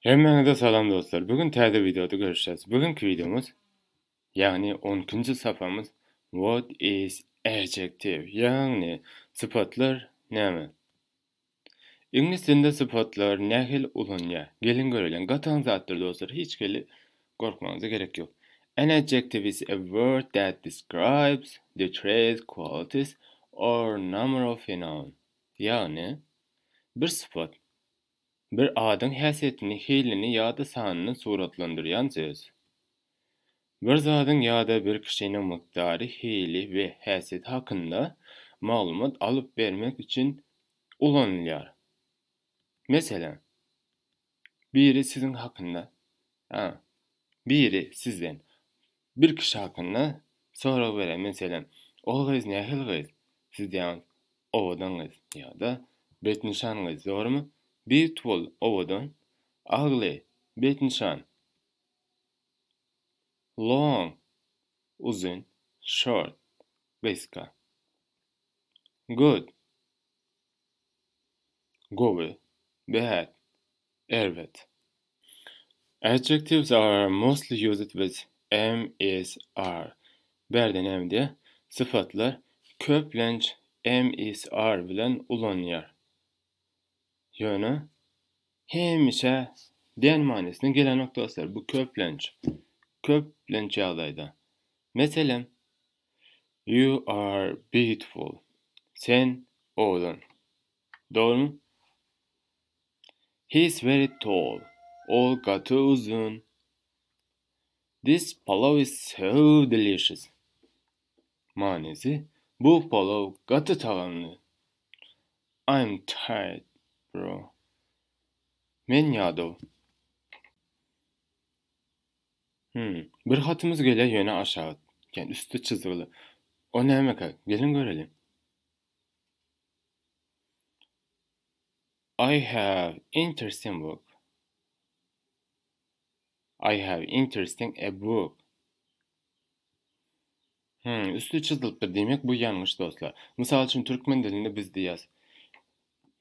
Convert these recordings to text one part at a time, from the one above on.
Hemmeňize salam dostlar. Bugün täze videoda görüşýäs. Bugünkü videomuz, ýagny 10-njy safhamyz What is adjective? Ýagny sıfatlar näme? İnglis dilinde sıfatlar nähil ulanýar. Gelin görelim. Gatan zatlar dostlar. Hiç geli gorkmaňyza gerek ýok. An adjective is a word that describes the traits, qualities or number of a noun. Ýagny bir sıfat bir adyň häsiýetini, hilini ýa-da sanyny suratlandyrýan söz. Bir zadyň ýa-da bir kişiniň mykdary, hili we häsiýeti hakynda maglumat alyp bermek üçin ulanylýar. Meselem, biri siziň hakynda, biri sizden bir kişi hakynda sorag berer. Meselem, ol gyz nähil gyz? Siz diýäň, owadan gyz ýa-da betnişan gyz, dogrymy? Beautiful owadan, ugly betnişan. Long uzun, short kıska. Good gowy, bad erwet. Adjectives are mostly used with am, is, are. Berden emdi sıfatlar köplenç am, is, are bilen ulanýar. Ýöne hemişe den manesine gelen noktalar bu köplenç ýagdaýda. Meselem, you are beautiful. Sen oğlan. Doğru? He is very tall. O gaty uzun. This palav is so delicious. Manesi, bu palav gaty tagamly. I'm tired, bro. Men ýadaw. Bir hatymyz gele ýöne aşağı. Yani üstü çizgili. O näme? Gelin görelim. I have interesting book. I have interesting a book. Üstü çizilipdir demek bu yanlış dostlar. Misal için türkmen dilinde biz diýäs.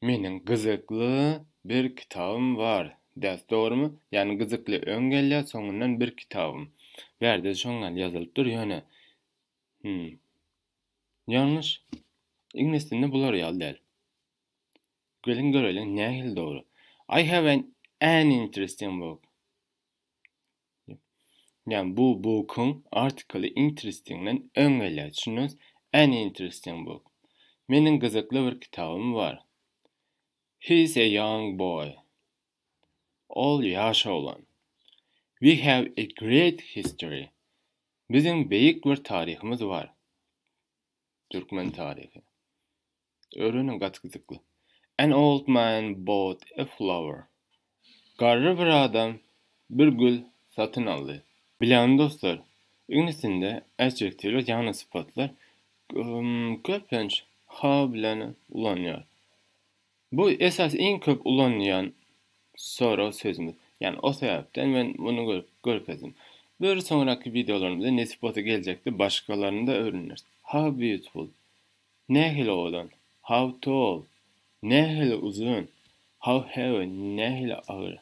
Meniň gyzykly bir kitabym var. Däs dogrymy? Yani gyzykly öňgelýär, soňundan bir kitabym. Berde şoňal ýazylypdyr ýöne. Yanlış. İnglis dilinde bular ýaly däl. Gelin görelim nähil dogry. I have an interesting book. Yani bu book'un artikly interesting'den öňgelýär. Düşünüňiz, an interesting book. Meniň gyzykly bir kitabym var. He is a young boy. Ol ýaş oglan. We have a great history. Bizim beýik bir tarihimiz var. Türkmen tarihi. Öğrenin gaty-gyzykly. An old man bought a flower. Garry bir adam bir gül satyn aldy. Bilen dostlar, İnglis dilinde adjectiveler ýagny sıfatlar köplenç ha bilen ulanýar. Bu esas en köp ulanýan soru sözümüz. Yani o sebepden men bunu görkezdim. Bir sonraki videolarımızda ne sıfatı gelecekti başkalarını da öğreniriz. How beautiful. Nähil oğlan. How tall. Nähil uzun. How heavy. Nähil ağır.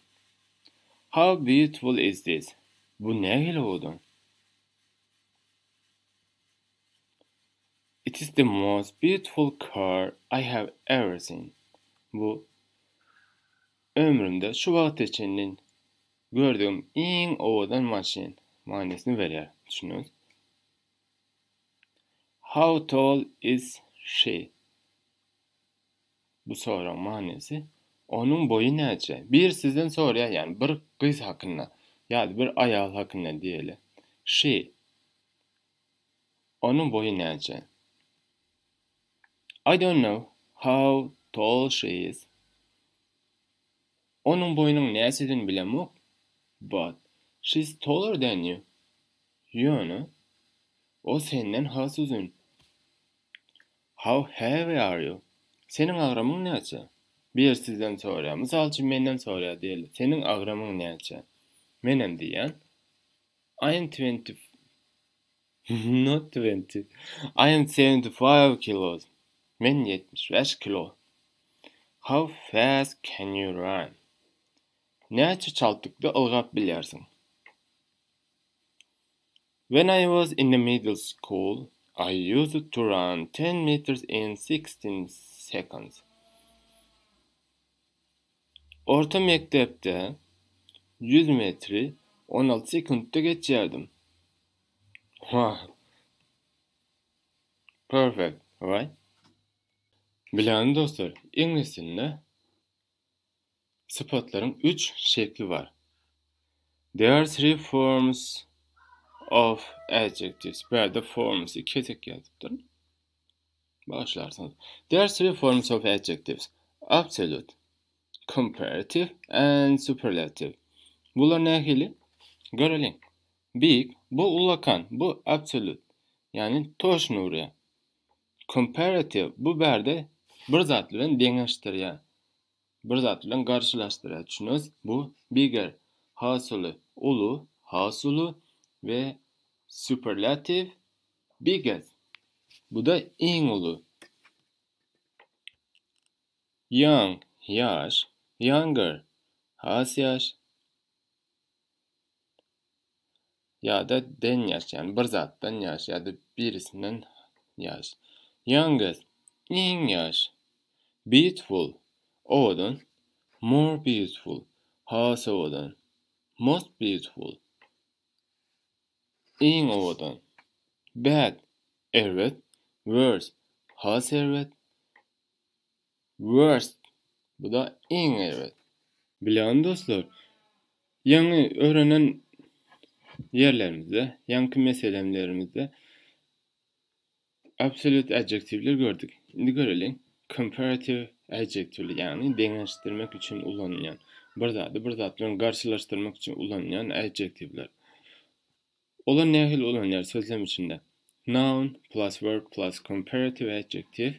How beautiful is this? Bu nähil oğlan. It is the most beautiful car I have ever seen. Bu ömrümde şu wagt içinden gördüğüm en owadan maşin manesini berýär. Düşünüňiz. How tall is she? Bu soraň manesi onun boyu näçe? Bir sizden sorýar, yani bir gyz hakynda ýa-da bir aýal hakynda diýeli. She. Onun boyu näçe? I don't know how tall she is. Onun boyunun näçedini bilemok. But she's taller than you. Ýöne o senden has uzun. How heavy are you? Senin agramyň näçe? Bir sizden sorýar. Misal üçin menden sorýar diýeli. Senin agramyň näçe? Menem diýen I am 20 not 20. I am 75 kilos. Men 75 kilo. How fast can you run? Näçe çaltykdy ylgap bilýärsiň? When I was in the middle school, I used to run 10 meters in 16 seconds. Orta mektepde 100 metri 16 sekundda geçýärdim. Wow. Perfect, right? Bilen dostlar, İngiliz dilinde sıfatların 3 şekli var. There are 3 forms of adjectives. Burada forms kesik yazıptır. Başlarsanız. There are 3 forms of adjectives. Absolute, comparative and superlative. Bunlar nähili? Görelim. Big, bu ulakan, bu absolute. Yani toş nurya. Comparative, bu berde bir zat bilen deňeşdirýär. Bir zat bilen garşylaşdyrýar. Düşünüz, bu bigger, hasıly, ulu, hasıly ve superlative, biggest. Bu da iň ulu. Young, yaş, younger, has yaş. Ya da den yaş, yani bir zatdan yaş ya da birisinden yaş. Youngest, iň yaş. Beautiful, owadan, more beautiful, has owadan, most beautiful, iň owadan. Bad, erwet, worse, has erwet, worst, bu da iň erwet. Bilen dostlar, ýa-ni öğrenen yerlerimizde, ýa-ni meselemlerimizde absolute adjektivler gördük. Indi görelim. Comparative adjektivler, yani deňeşdirmek üçin ulanýan, bir zat bilen garşylaşdyrmak üçin ulanýan adjektivler. Olar nähili ulanýar sözlem içinde? Noun plus verb plus comparative adjective,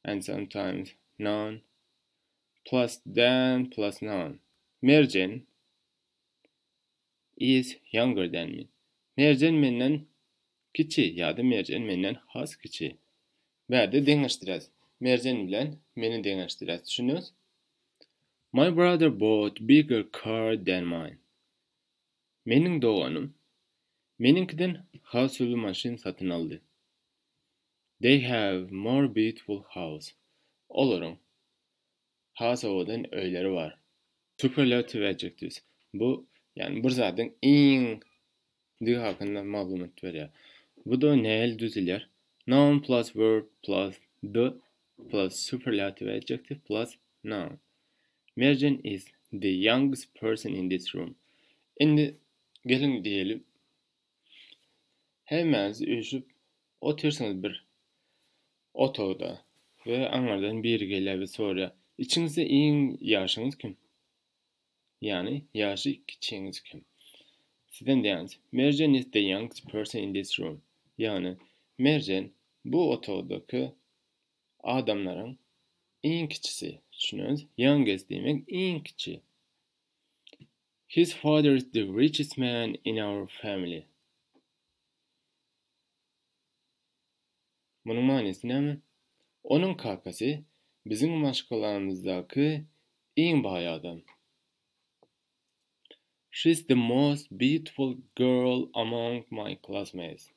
and sometimes noun plus than plus noun. Merjen is younger than me. Merjen menden kiçi ya da merjen menden has kiçi. Berde deňeşdirýär. Merjen bilen meni deňeşdirýär. Düşünüz? My brother bought bigger car than mine. Meniň doganym meninkiden hasıly maşyn satyn aldy. They have more beautiful house. Olaryň has owadan öýleri var. Superlative adjectives. Bu yani bir zatyň iň dy hakynda maglumat berýär. Bu da nähili düzülýär? Noun plus verb plus the plus superlative adjective plus noun. Merjen is the youngest person in this room. Indi gelin diýelim. Hemmäňiz üýüşüp otursaňyz bir otogda we aňardan biri gelýär we sorýar. İçiňizde iň ýaşyňyz kim? Yani ýaşy kiçiňiz kim? Sizden diýäňiz. Merjen is the youngest person in this room. Yani Merjen bu otogdaky adamlaryň iň kiçisi. Düşünüňiz, youngest demek iň kiçi. His father is the richest man in our family. Bunun manysy näme? Onun kakasy bizim maşgalamyzdaky iň baý adam. She's the most beautiful girl among my classmates.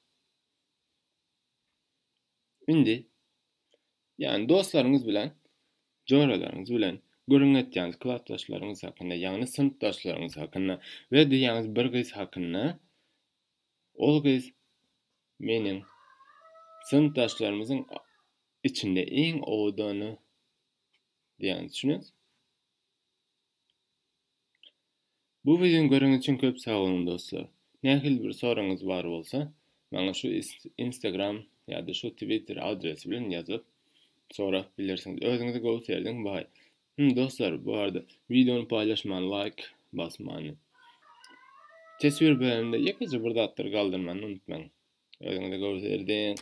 Indi, yani dostlarınız bilen, joralarınız bilen, görünýän klassdaşlaryňyz hakynda, ýagny synpdaşlaryňyz hakynda we diýýäňiz bir gyz hakynda, ol gyz meniň synpdaşlarymyzyň içinde iň owdany diýýäňiz düşünüňiz. Bu videoňy görüňiz üçin köp sag bolun dostlar. Nähili bir soraňyz bar bolsa, maňa şu Instagram ýa-da şu Twitter adresi bilen ýazyp sonra bilirsiňiz. Özüňize gowy serdiň baý. Dostlar, bu arada videonu paylaşman, like basmany. Tesbir bölüminde ýekece bir datlar galdyrmany unutmaň. Özüňize gowy serdiň.